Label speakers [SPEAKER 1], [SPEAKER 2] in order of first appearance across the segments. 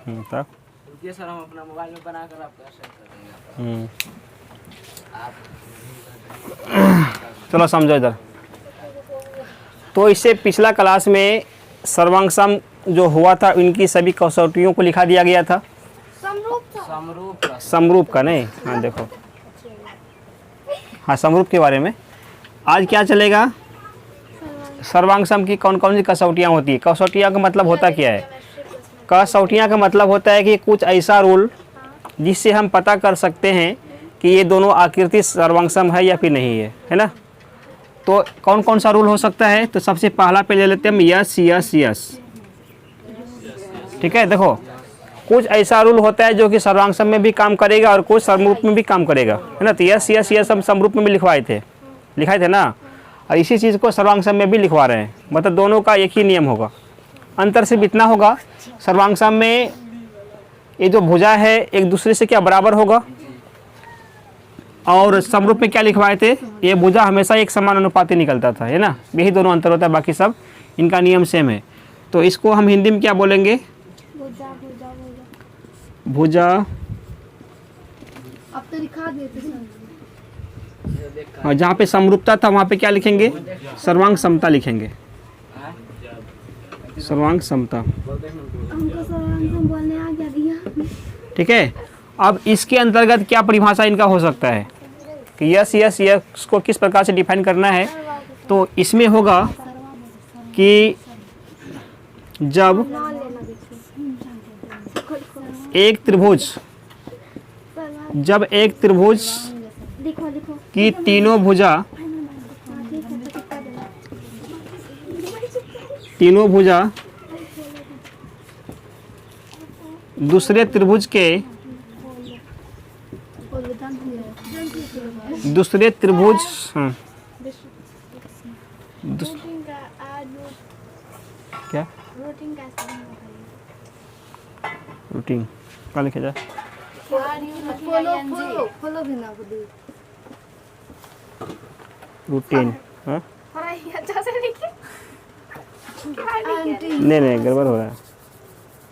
[SPEAKER 1] तब
[SPEAKER 2] ये सर हम अपना मोबाइल में बनाकर आपको सेंड कर देंगे।
[SPEAKER 1] चलो समझो इधर। तो इससे पिछला क्लास में सर्वांग सम जो हुआ था इनकी सभी कसौटियों को लिखा दिया गया था। समरूप का नहीं, हाँ देखो, हाँ समरूप के बारे में। आज क्या चलेगा, सर्वांग सम की कौन कौन सी कसौटियाँ होती है। कसौटियाँ का मतलब होता क्या है, कसौटियाँ का मतलब होता है कि कुछ ऐसा रूल जिससे हम पता कर सकते हैं कि ये दोनों आकृति सर्वांग सम है या फिर नहीं है ना। तो कौन कौन सा रूल हो सकता है, तो सबसे पहला पे ले लेते हैं हम यस यस यस। ठीक है, देखो कुछ ऐसा रूल होता है जो कि सर्वांग सम में भी काम करेगा और कुछ समरूप में भी काम करेगा, है ना। तो यस यस यस हम समरूप में भी लिखाए थे ना, और इसी चीज़ को सर्वांग सम में भी लिखवा रहे हैं। मतलब दोनों का एक ही नियम होगा। अंतर सिर्फ इतना होगा, सर्वांग सम में ये जो भुजा है एक दूसरे से क्या बराबर होगा, और समरूप में क्या लिखवाए थे, ये भुजा हमेशा एक समान अनुपाती निकलता था, है ना। यही दोनों अंतर होता है, बाकी सब इनका नियम सेम है। तो इसको हम हिंदी में क्या बोलेंगे, भुजा।
[SPEAKER 3] अब तो लिखा देते सर।
[SPEAKER 1] और जहाँ पे समरूपता था वहाँ पे क्या लिखेंगे, सर्वांग समता लिखेंगे, सर्वांग समता।
[SPEAKER 3] हमको सर्वांग सम बोलने आ गया दिया।
[SPEAKER 1] ठीक है, अब इसके अंतर्गत क्या परिभाषा इनका हो सकता है कि यस यस यस को किस प्रकार से डिफाइन करना है। तो इसमें होगा कि जब एक त्रिभुज की तीनों भुजा दूसरे त्रिभुज के क्या रूटीन क्या लिखा जाए,
[SPEAKER 3] फॉलो भी ना बोली।
[SPEAKER 1] रूटीन। हाँ
[SPEAKER 3] अच्छा से लिखिए।
[SPEAKER 1] नहीं गड़बड़ हो रहा है,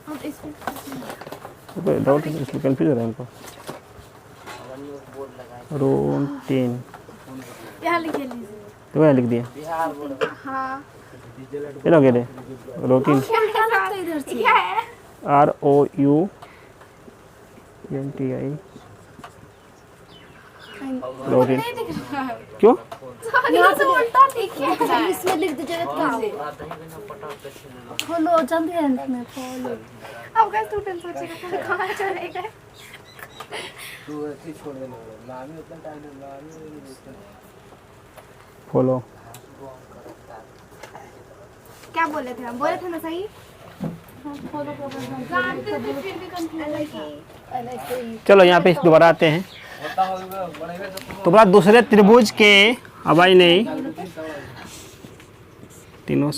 [SPEAKER 3] अब इसमें
[SPEAKER 1] डाउट इसमें कंफ्यूज हो रहा है हमको। रूटीन
[SPEAKER 3] यहाँ लिखिए लीजिए।
[SPEAKER 1] तो वह लिख दिया,
[SPEAKER 3] हाँ
[SPEAKER 1] ये लोग रूटीन,
[SPEAKER 3] इधर से क्या है,
[SPEAKER 1] ROUNTI रूटीन। क्यों
[SPEAKER 3] यहाँ से उल्टा लिखिए, इसमें लिख दीजिएगा क्या फॉलो जल्दी है इसमें फॉलो। अब क्या स्टूडेंट सोचेगा कहाँ चलेगा।
[SPEAKER 2] तू ऐसे छोड़ देना, नाम ही उतना टाइम नहीं।
[SPEAKER 1] फॉलो
[SPEAKER 3] क्या बोले थे हम, बोले थे ना सही।
[SPEAKER 1] चलो यहाँ पे दोबारा आते हैं। तो बोला दूसरे त्रिभुज के, अब आई नहीं, तीनों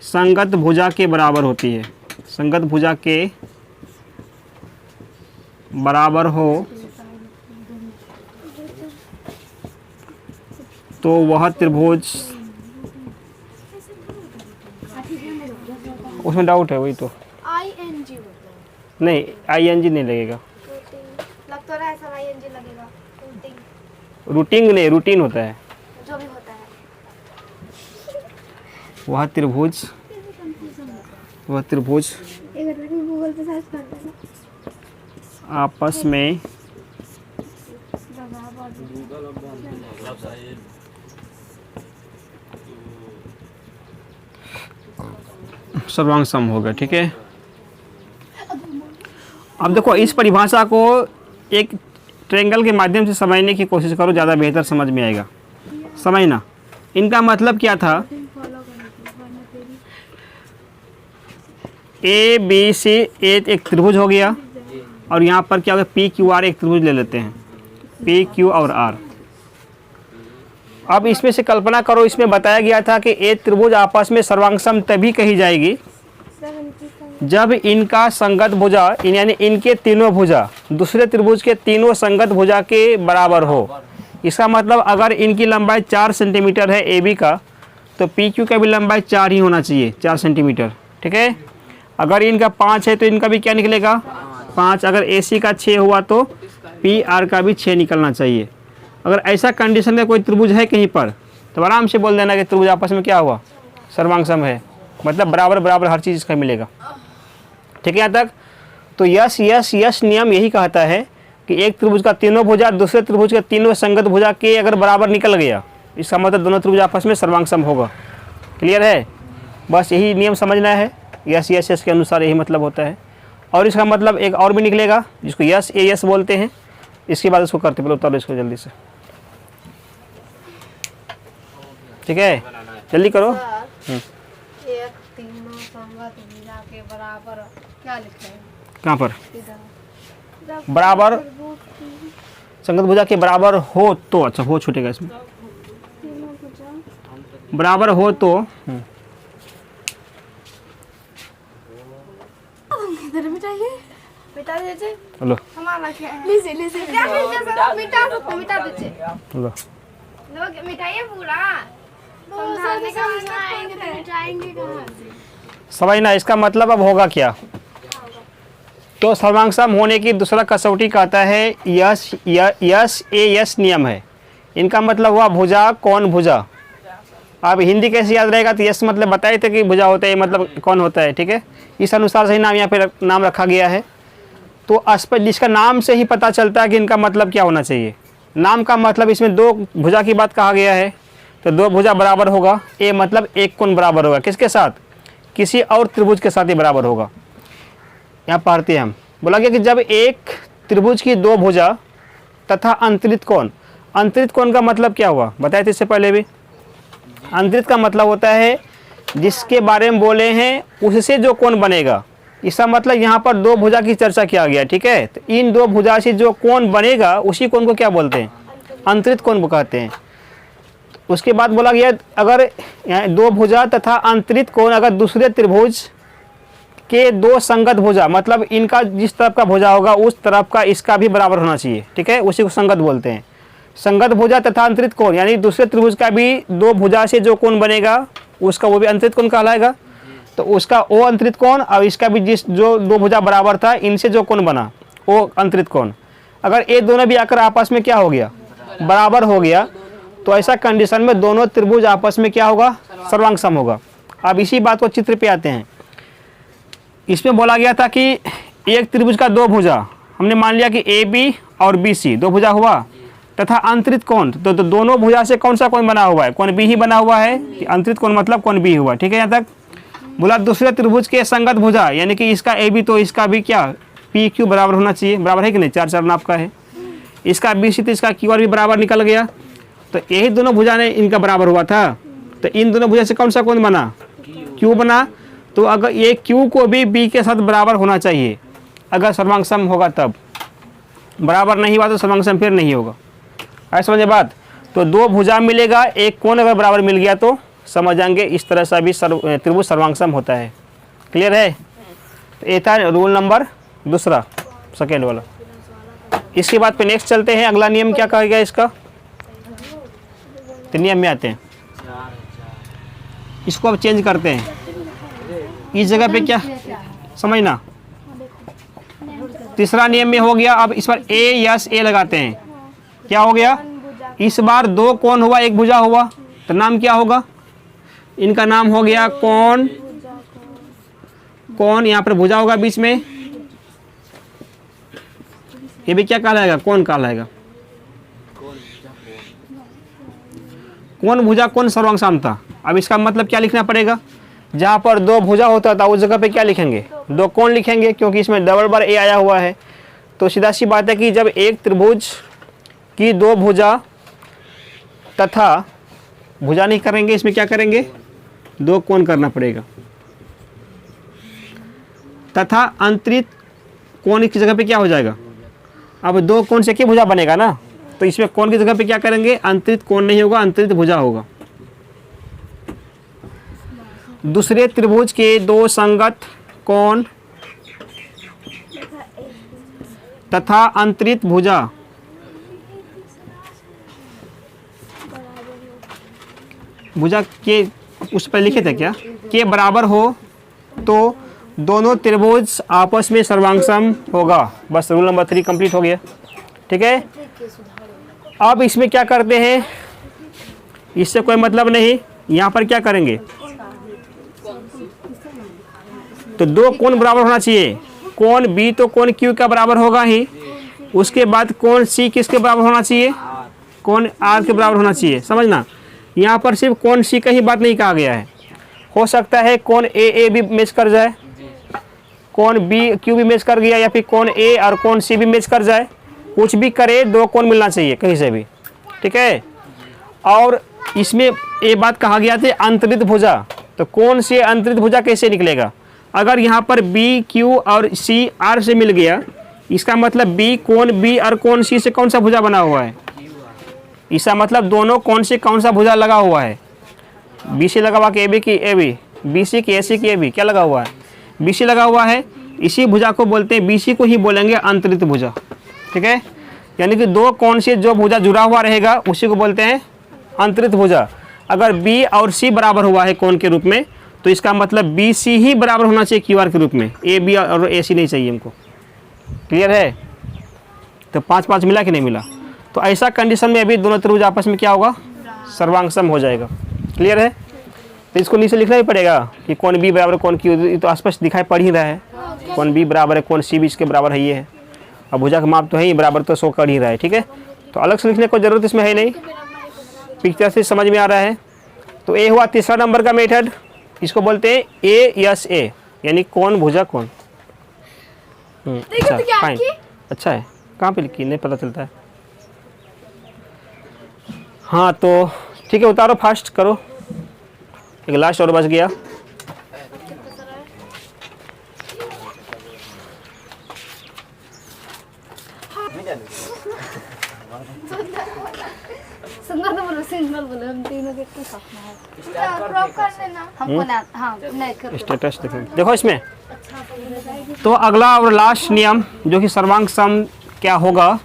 [SPEAKER 1] संगत भुजा के बराबर होती है। संगत भुजा के बराबर हो तो वह त्रिभुज, उसमें डाउट है, वही तो
[SPEAKER 3] ING
[SPEAKER 1] नहीं, ING नहीं लगेगा,
[SPEAKER 3] लग तो रहा है सब ING लगेगा।
[SPEAKER 1] रूटिंग नहीं, रूटीन होता है।
[SPEAKER 3] जो भी होता है
[SPEAKER 1] वह त्रिभुज
[SPEAKER 3] एक गूगल पे सर्च कर देना।
[SPEAKER 1] आपस में सर्वांग सम होगा। ठीक है, अब देखो इस परिभाषा को एक ट्रायंगल के माध्यम से समझने की कोशिश करो, ज़्यादा बेहतर समझ में आएगा। समझना इनका मतलब क्या था, ABC एक त्रिभुज हो गया, और यहाँ पर क्या होगा, PQR एक त्रिभुज ले लेते हैं, PQ और R। अब इसमें से कल्पना करो, इसमें बताया गया था कि एक त्रिभुज आपस में सर्वांग सम तभी कही जाएगी जब इनका संगत भुजा, यानी इनके तीनों भुजा दूसरे त्रिभुज के तीनों संगत भुजा के बराबर हो। इसका मतलब अगर इनकी लंबाई 4 सेंटीमीटर है AB का, तो पी क्यू का भी लंबाई 4 ही होना चाहिए, 4 सेंटीमीटर। ठीक है, अगर इनका 5 है तो इनका भी क्या निकलेगा 5। अगर ए सी का 6 हुआ तो पी आर का भी 6 निकलना चाहिए। अगर ऐसा कंडीशन में कोई त्रिभुज है कहीं पर तो आराम से बोल देना कि त्रिभुज आपस में क्या हुआ सर्वांग सम है, मतलब बराबर बराबर हर चीज़ इसका मिलेगा। ठीक है यहाँ तक। तो यस यस यस नियम यही कहता है कि एक त्रिभुज का तीनों भुजा दूसरे त्रिभुज के तीनों संगत भुजा के अगर बराबर निकल गया, इसका मतलब दोनों त्रिभुज आपस में सर्वांग सम होगा। क्लियर है, बस यही नियम समझना है। यस यस यस के अनुसार यही मतलब होता है। और इसका मतलब एक और भी निकलेगा जिसको यस ए यस बोलते हैं। इसके बाद उसको करते, पहले उतारो इसको जल्दी से। ठीक है, जल्दी करो।
[SPEAKER 3] एक तीनों संगत भुजा के बराबर क्या लिखे हैं?
[SPEAKER 1] कहाँ पर
[SPEAKER 3] इधर
[SPEAKER 1] बराबर संगत भुजा के बराबर हो तो, अच्छा हो छूटेगा इसमें,
[SPEAKER 3] तीनों भुजा
[SPEAKER 1] बराबर हो तो
[SPEAKER 3] इधर मिटाइए, मिटा दीजिए।
[SPEAKER 1] लो
[SPEAKER 3] हमारा क्या है? लीजिए लीजिए मिटा दीजिए।
[SPEAKER 1] लो
[SPEAKER 3] लोग मिटाइए पूरा। समझाने का मजा आएंगे तो मिटाएंगे कहाँ से?
[SPEAKER 1] समझना इसका मतलब अब होगा क्या। तो सर्वांग सम होने की दूसरा कसौटी कहता है यस यस ए यस नियम है। इनका मतलब हुआ भुजा कौन भुजा। अब हिंदी कैसे याद रहेगा, तो यस मतलब बताए थे कि भुजा होता है, मतलब कौन होता है। ठीक है, इस अनुसार से ही नाम यहाँ पे नाम रखा गया है। तो अस्पष्ट जिसका नाम से ही पता चलता है कि इनका मतलब क्या होना चाहिए। नाम का मतलब इसमें दो भुजा की बात कहा गया है, तो दो भुजा बराबर होगा। ए मतलब एक कोण बराबर होगा, किसके साथ, किसी और त्रिभुज के साथ ही बराबर होगा। यहाँ पढ़ते हैं हम, बोला गया कि जब एक त्रिभुज की दो भुजा तथा अंतरित कोण। अंतरित कोण का मतलब क्या हुआ बताए थे इससे पहले भी। अंतरित का मतलब होता है जिसके बारे में बोले हैं उससे जो कोण बनेगा। इसका मतलब यहाँ पर दो भुजा की चर्चा किया गया। ठीक है, तो इन दो भुजा से जो कोण बनेगा उसी कोण को क्या बोलते हैं, अंतरित कोण को कहते हैं। उसके बाद बोला गया अगर दो भुजा तथा अंतरित कोण अगर दूसरे त्रिभुज के दो संगत भुजा, मतलब इनका जिस तरफ का भुजा होगा उस तरफ का इसका भी बराबर होना चाहिए। ठीक है, उसी को संगत बोलते हैं। संगत भुजा तथा अंतरित कोण यानी दूसरे त्रिभुज का भी दो भुजा से जो कोण बनेगा उसका वो भी अंतरित कोण कहलाएगा। तो उसका वो अंतरित कोण और इसका भी जिस जो दो भुजा बराबर था इनसे जो कोण बना वो अंतरित कोण, अगर ये दोनों भी आकर आपस में क्या हो गया बराबर हो गया, तो ऐसा कंडीशन में दोनों त्रिभुज आपस में क्या होगा सर्वांग सम होगा। अब इसी बात को चित्र पे आते हैं। इसमें बोला गया था कि एक त्रिभुज का दो भुजा, हमने मान लिया कि ए बी और बी सी दो भुजा हुआ, तथा अंतरित कोण तो दोनों भुजा से कौन सा कोण बना हुआ है, कोण बी ही बना हुआ है। अंतरित कोण मतलब कोण बी हुआ। ठीक है, यहाँ तक बोला दूसरे त्रिभुज के संगत भुजा यानी कि इसका ए बी तो इसका भी क्या पी क्यू बराबर होना चाहिए, बराबर है कि नहीं, 4 4 नाप का है। इसका बी सी तो इसका क्यू आर भी बराबर निकल गया। तो यही दोनों भुजा ने इनका बराबर हुआ था, तो इन दोनों भुजा से कौन सा कोण बना क्यू बना। तो अगर ये क्यू को भी बी के साथ बराबर होना चाहिए अगर सर्वांग सम होगा तब, बराबर नहीं हुआ तो सर्वांग सम फिर नहीं होगा। ऐसा समझे बात। तो दो भुजा मिलेगा, एक कोण अगर बराबर मिल गया तो समझ जाएंगे इस तरह से भी त्रिभुज सर्वांग सम होता है। क्लियर है, तो ये था रूल नंबर दूसरा सेकेंड वाला। इसके बाद पे नेक्स्ट चलते हैं, अगला नियम क्या कहा गया इसका, तो नियम में आते हैं। इसको अब चेंज करते हैं, इस जगह पे क्या समझना, तीसरा नियम में हो गया। अब इस पर ए यस ए लगाते हैं, क्या हो गया, इस बार दो कोण हुआ एक भुजा हुआ, तो नाम क्या होगा, इनका नाम हो गया कोण। कोण यहाँ पर भुजा होगा बीच में, ये भी क्या कहलाएगा कोण कहलाएगा। कोण भुजा कोण सर्वांग सम था। अब इसका मतलब क्या लिखना पड़ेगा, जहाँ पर दो भुजा होता था उस जगह पे क्या लिखेंगे, दो कोण लिखेंगे, क्योंकि इसमें डबल बार ए आया हुआ है। तो सीधा सी बात है कि जब एक त्रिभुज की दो भुजा तथा भुजा नहीं करेंगे, इसमें क्या करेंगे दो कोण करना पड़ेगा, तथा अंतरित कोण की जगह पे क्या हो जाएगा, अब दो कोण से क्या भुजा बनेगा ना, तो इसमें कोण की जगह पे क्या करेंगे अंतरित कोण नहीं होगा, अंतरित भुजा होगा। दूसरे त्रिभुज के दो संगत कोण तथा अंतरित भुजा भुजा के उस पर लिखे थे क्या, के बराबर हो तो दोनों त्रिभुज आपस में सर्वांगसम होगा। बस रूल नंबर 3 कंप्लीट हो गया। ठीक है, अब इसमें क्या करते हैं, इससे कोई मतलब नहीं, यहाँ पर क्या करेंगे, तो दो कोण बराबर होना चाहिए। कोण बी तो कोण क्यू का बराबर होगा ही, उसके बाद कोण सी किसके बराबर होना चाहिए, कोण आर के बराबर होना चाहिए। समझना, यहाँ पर सिर्फ कोण सी का ही बात नहीं कहा गया है, हो सकता है कोण ए भी मैच कर जाए, कोण बी क्यू भी मैच कर गया, या फिर कोण ए और कोण सी भी मैच कर जाए, कुछ भी करे दो कोण मिलना चाहिए कहीं से भी। ठीक है, और इसमें ये बात कहा गया था अंतरित भुजा, तो कोण से अंतरित भुजा कैसे निकलेगा, अगर यहाँ पर बी क्यू और सी आर से मिल गया, इसका मतलब बी कोण बी और कोण सी से कौन सा भुजा बना हुआ है, इसका मतलब दोनों कोण से कौन सा भुजा लगा हुआ है, बी सी लगा हुआ कि ए बी की ए बी, बी सी की ए सी की ए बी, क्या लगा हुआ है, बी सी लगा हुआ है। इसी भुजा को बोलते हैं, बी सी को ही बोलेंगे अंतरित भुजा। ठीक है, यानी कि दो कोण से जो भुजा जुड़ा हुआ रहेगा उसी को बोलते हैं अंतरित भुजा। अगर बी और सी बराबर हुआ है कोण के रूप में, तो इसका मतलब बी सी ही बराबर होना चाहिए क्यू आर के रूप में, ए बी और ए सी नहीं चाहिए हमको। क्लियर है, तो 5-5 मिला कि नहीं मिला, तो ऐसा कंडीशन में अभी दोनों त्रिभुज आपस में क्या होगा, सर्वांगसम हो जाएगा। क्लियर है, तो इसको नीचे लिखना ही पड़ेगा कि कोण बी बराबर कोण क्यू, ये तो स्पष्ट दिखाई पड़ ही रहा है, कोण बी बराबर है कोण सी भी इसके बराबर है ये है, और भुजा का माप तो है ही बराबर, तो शो कर ही रहा है। ठीक है, तो अलग से लिखने को जरूरत इसमें है नहीं, पिक्चर से समझ में आ रहा है। तो ए हुआ तीसरा नंबर का मेथड, इसको बोलते हैं ए यस ए, यानी कोण भुजा कोण। अच्छा फाइन, अच्छा है, कहाँ पे लिखी नहीं पता चलता है। हाँ तो ठीक है, उतारो फास्ट करो, एक लास्ट और बच गया।
[SPEAKER 3] सुंदर तो बोलो, सिंगल बोलो, हम तीनों के तो सपना है। क्रॉप कर देना हमको ना, हाँ नहीं कर
[SPEAKER 1] स्टेटस देखो इसमें। तो अगला और लास्ट नियम जो कि सर्वांग सम क्या होगा,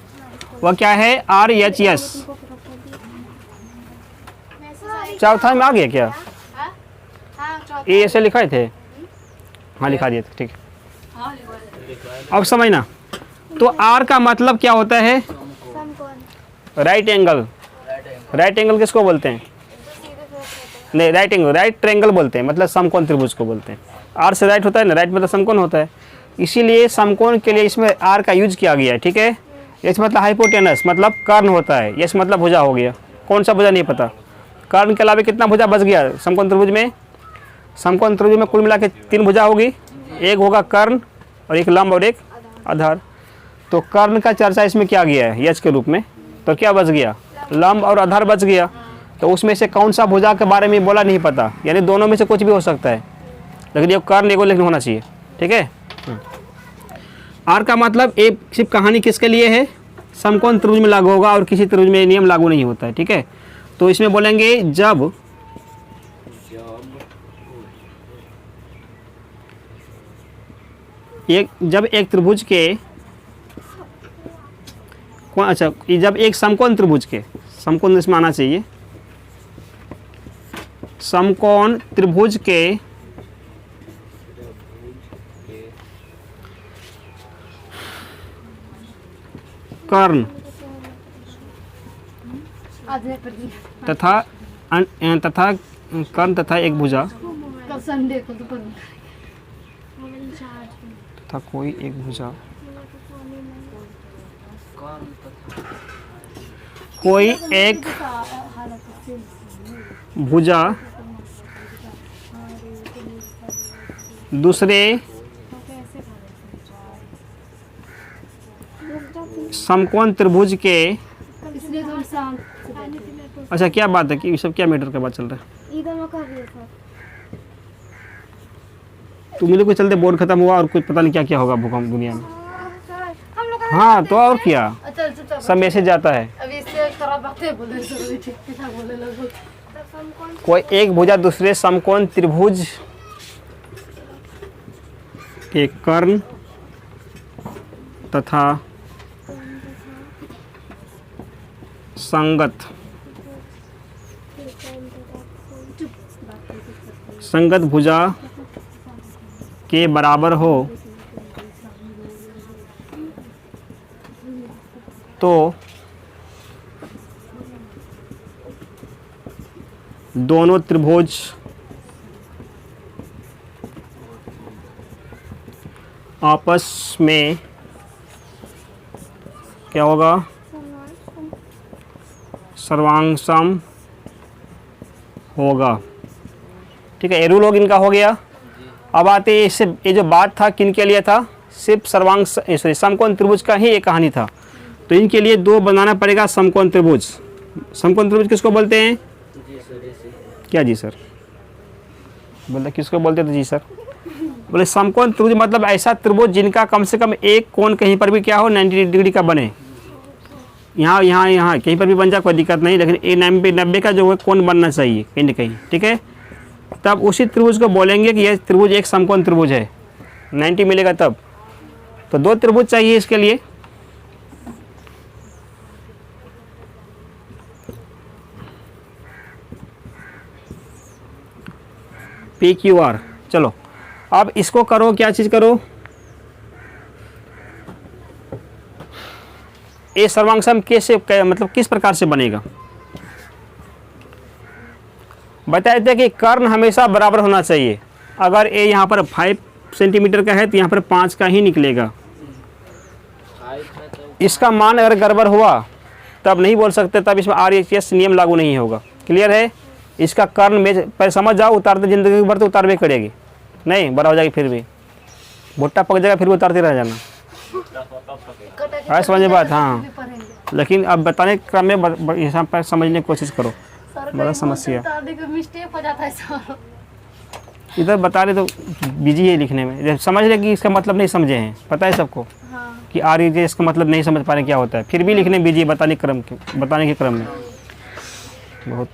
[SPEAKER 1] वह क्या है, आर एच एस। चौथा में आ गया क्या, ये ऐसे लिखाए थे, हाँ लिखा दिए थे, ठीक है। अब समझना, तो आर का मतलब क्या होता है, राइट एंगल। राइट एंगल किसको बोलते हैं, नहीं राइट एंगल, राइट ट्रायंगल बोलते हैं, मतलब समकोण त्रिभुज को बोलते हैं। आर से राइट होता है ना, राइट मतलब समकोण होता है, इसीलिए समकोण के लिए इसमें आर का यूज किया गया है। ठीक है, एच मतलब हाइपोटेनस मतलब कर्ण होता है, एस मतलब भुजा हो गया, कौन सा भुजा नहीं पता। कर्ण के अलावा कितना भुजा बच गया समकोण त्रिभुज में, समकोण त्रिभुज में कुल मिला के 3 भुजा होगी, एक होगा कर्ण और एक लंब और एक आधार। तो कर्ण का चर्चा इसमें किया गया है यच के रूप में, तो क्या बच गया, लंब और आधार बच गया। तो उसमें से कौन सा भुजा के बारे में बोला नहीं पता, यानी दोनों में से कुछ भी हो सकता है, लेकिन ये कर्ण एगो लेकिन होना चाहिए। ठीक है, आर का मतलब एक सिर्फ कहानी किसके लिए है, समकोण त्रिभुज में लागू होगा और किसी त्रिभुज में नियम लागू नहीं होता है। ठीक है, तो इसमें बोलेंगे जब एक त्रिभुज के अच्छा, जब एक समकोण त्रिभुज के, समकोण इसमें आना चाहिए, समकोण त्रिभुज के कर्ण तथा कर्ण तथा एक भुजा तथा कोई एक भुजा, कोई एक भुजा दूसरे समकोण त्रिभुज के, अच्छा क्या बात है कि ये सब क्या मैटर का बात चल रहा है, तुम लोग को चलते बोर्ड खत्म हुआ और कुछ पता नहीं क्या क्या होगा भूकंप दुनिया में। हाँ तो और क्या, सब मैसेज जाता है। कोई एक भुजा दूसरे समकोण त्रिभुज के कर्ण तथा संगत संगत भुजा के बराबर हो तो दोनों त्रिभुज आपस में क्या होगा, सर्वांगसम होगा। ठीक है, ये रूल इनका हो गया। अब आते हैं इससे, ये जो बात था किन के लिए था, सिर्फ समकोण त्रिभुज का ही एक कहानी था। तो इनके लिए दो बनाना पड़ेगा समकोण त्रिभुज। समकोण त्रिभुज किसको बोलते हैं? क्या जी सर? बोले किसको बोलते थे जी सर? बोले समकोण त्रिभुज मतलब ऐसा त्रिभुज जिनका कम से कम एक कोण कहीं पर भी क्या हो 90 डिग्री का बने। यहाँ यहाँ यहाँ कहीं पर भी बन जाए कोई दिक्कत नहीं, लेकिन ये 90 का जो है कोण बनना चाहिए कहीं ना कहीं। ठीक है, तब उसी त्रिभुज को बोलेंगे कि यह त्रिभुज एक समकोण त्रिभुज है। 90 मिलेगा तब। तो दो त्रिभुज चाहिए इसके लिए। PQR। चलो अब इसको करो, क्या चीज़ करो, ये सर्वांगसम कैसे मतलब किस प्रकार से बनेगा बताए थे कि कर्ण हमेशा बराबर होना चाहिए। अगर ये यहाँ पर 5 सेंटीमीटर का है तो यहाँ पर 5 का ही निकलेगा। इसका मान अगर गड़बड़ हुआ तब नहीं बोल सकते, तब इसमें RHS नियम लागू नहीं होगा। क्लियर है? इसका कर्ण में पहले समझ जाओ, उतारते जिंदगी भर तो उतारवे करेगी, नहीं बड़ा हो जाएगी, फिर भी भुट्टा पक जाएगा, फिर भी उतारते रह जाना। समझे बात? हाँ, लेकिन अब बताने के क्रम में यहाँ पर समझने की कोशिश करो, बड़ा समस्या इधर बता रहे तो बिजी है लिखने में, समझ रहे कि इसका मतलब नहीं समझे हैं, पता है सबको कि RHS इसका मतलब नहीं समझ पा रहे क्या होता है, फिर भी लिखने बिजी बताने के क्रम में बहुत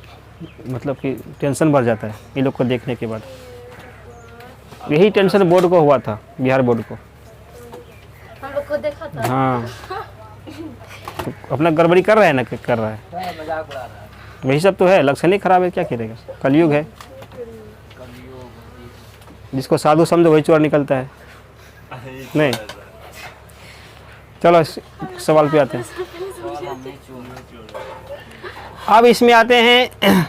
[SPEAKER 1] मतलब कि टेंशन बढ़ जाता है ये लोग को देखने के बाद। यही टेंशन बोर्ड को हुआ था, बिहार बोर्ड को।
[SPEAKER 3] हम लोग को देखा था।
[SPEAKER 1] हाँ, तो अपना गड़बड़ी कर रहा है ना, कर रहा है,
[SPEAKER 2] मजाक उड़ा रहा है।
[SPEAKER 1] वही सब तो है, लक्षण ही खराब है, क्या करेगा, कलयुग है। जिसको साधु समझो वही चोर निकलता है। नहीं, चलो सवाल पे आते हैं। अब इसमें आते हैं,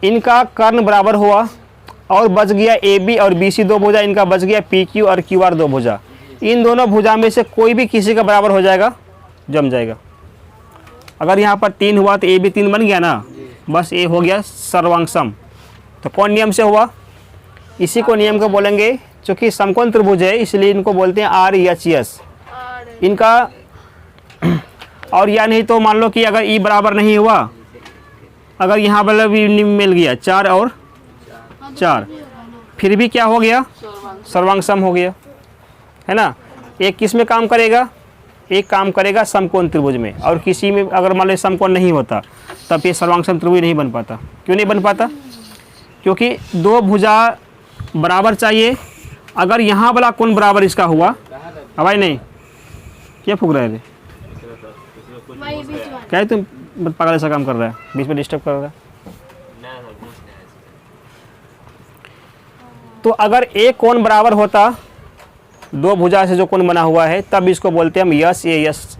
[SPEAKER 1] इनका कर्ण बराबर हुआ और बच गया AB और BC दो भुजा, इनका बच गया PQ और QR दो भुजा। इन दोनों भुजा में से कोई भी किसी का बराबर हो जाएगा, जम जाएगा। अगर यहाँ पर 3 हुआ तो AB 3 बन गया ना, बस ये हो गया सर्वांगसम। तो कौन नियम से हुआ? इसी को नियम को बोलेंगे, चूँकि समकोण त्रिभुज है इसलिए इनको बोलते हैं RHS। इनका और या नहीं तो मान लो कि अगर E बराबर नहीं हुआ, अगर यहाँ पर भी मिल गया 4 और 4, फिर भी क्या हो गया, सर्वांगसम हो गया, है ना। एक किस में काम करेगा, एक काम करेगा समकोण त्रिभुज में, और किसी में अगर मान लो समकोण नहीं होता तब ये सर्वांगसम त्रिभुज नहीं बन पाता। क्यों नहीं बन पाता? क्योंकि दो भुजा बराबर चाहिए। अगर यहाँ वाला कोण बराबर इसका हुआ, भाई नहीं क्या फूक रहे थे, क्या तुम पागल ऐसा काम कर रहा है, बीच में डिस्टर्ब कर रहा है। तो अगर एक कोण बराबर होता दो भुजा से जो कोण बना हुआ है, तब इसको बोलते हैं हम यस ए यस,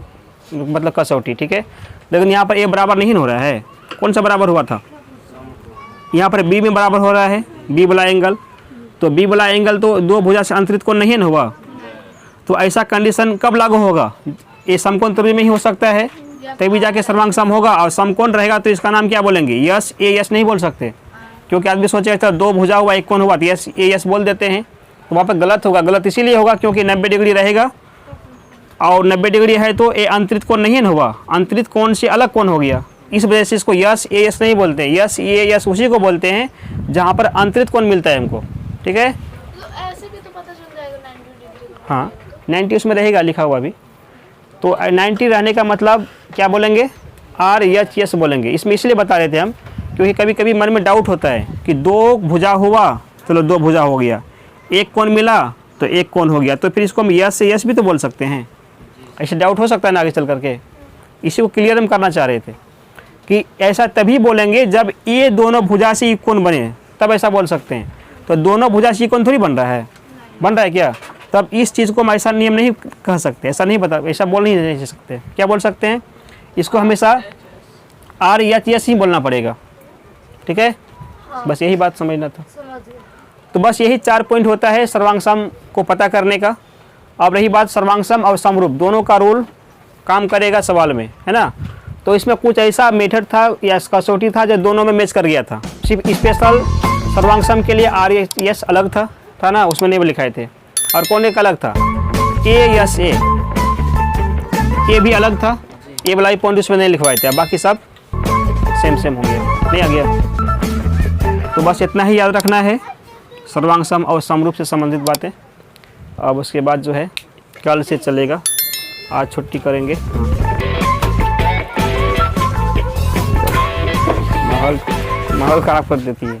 [SPEAKER 1] मतलब कसौटी। ठीक है, लेकिन यहाँ पर ए बराबर नहीं हो रहा है। कौन सा बराबर हुआ था? यहाँ पर बी में बराबर हो रहा है, बी वाला एंगल। तो बी वाला एंगल तो दो भुजा से अंतरित कोण नहीं है ना हुआ। तो ऐसा कंडीशन कब लागू होगा? ये समकोण त्रिभुज में ही हो सकता है, तभी जाके सर्वांगसम होगा। और समकोण रहेगा तो इसका नाम क्या बोलेंगे? यस ए यस नहीं बोल सकते, क्योंकि आदमी सोचेगा दो भुजा हुआ एक कोण हुआ तो यस ए यस बोल देते हैं, तो वहाँ पर गलत होगा। गलत इसीलिए होगा क्योंकि 90 डिग्री रहेगा, और 90 डिग्री है तो ये अंतरित कोण नहीं है ना हुआ, अंतरित कोण से अलग कोण हो गया। इस वजह से इसको यस ए यस नहीं बोलते। यस ए यस उसी को बोलते हैं जहाँ पर अंतरित कोण मिलता है हमको। ठीक है,
[SPEAKER 3] तो ऐसे भी तो पता चल जाएगा 90 डिग्री।
[SPEAKER 1] हाँ 90 उसमें रहेगा लिखा हुआ भी। तो 90 रहने का मतलब क्या बोलेंगे? RHS बोलेंगे। इसमें इसलिए बता रहे थे हम क्योंकि कभी कभी मन में डाउट होता है कि दो भुजा हुआ, चलो दो भुजा हो गया, एक कोण मिला तो एक कोण हो गया, तो फिर इसको हम यस से यस भी तो बोल सकते हैं। ऐसे डाउट हो सकता है ना आगे चल करके। इसी को क्लियर हम करना चाह रहे थे कि ऐसा तभी बोलेंगे जब ये दोनों भुजा से कोण बने, तब ऐसा बोल सकते हैं। तो दोनों भुजा सी कोण थोड़ी बन रहा है, बन रहा है क्या? तब इस चीज़ को हम ऐसा नियम नहीं कह सकते, ऐसा नहीं बता, ऐसा बोल नहीं सकते। क्या बोल सकते हैं? इसको हमेशा आर एच एस ही बोलना पड़ेगा। ठीक है, बस यही बात समझना था।
[SPEAKER 3] समझ गए।
[SPEAKER 1] तो बस यही 4 पॉइंट होता है सर्वांग सम को पता करने का। अब रही बात सर्वांग सम और समरूप, दोनों का रूल काम करेगा सवाल में, है ना। तो इसमें कुछ ऐसा मेथड था या कसौटी था जो दोनों में मैच कर गया था। सिर्फ स्पेशल सर्वांग सम के लिए आर एस अलग था ना, उसमें नहीं लिखाए थे। और कौन एक अलग था? ए एस ए भी अलग था, ए वाला पॉइंट उसमें नहीं लिखवाए थे। बाकी सब सेम होंगे, नहीं आ गया। तो बस इतना ही याद रखना है सर्वांग सम और समरूप से संबंधित बातें। अब उसके बाद जो है कल से चलेगा, आज छुट्टी करेंगे। माहौल खराब कर देती है।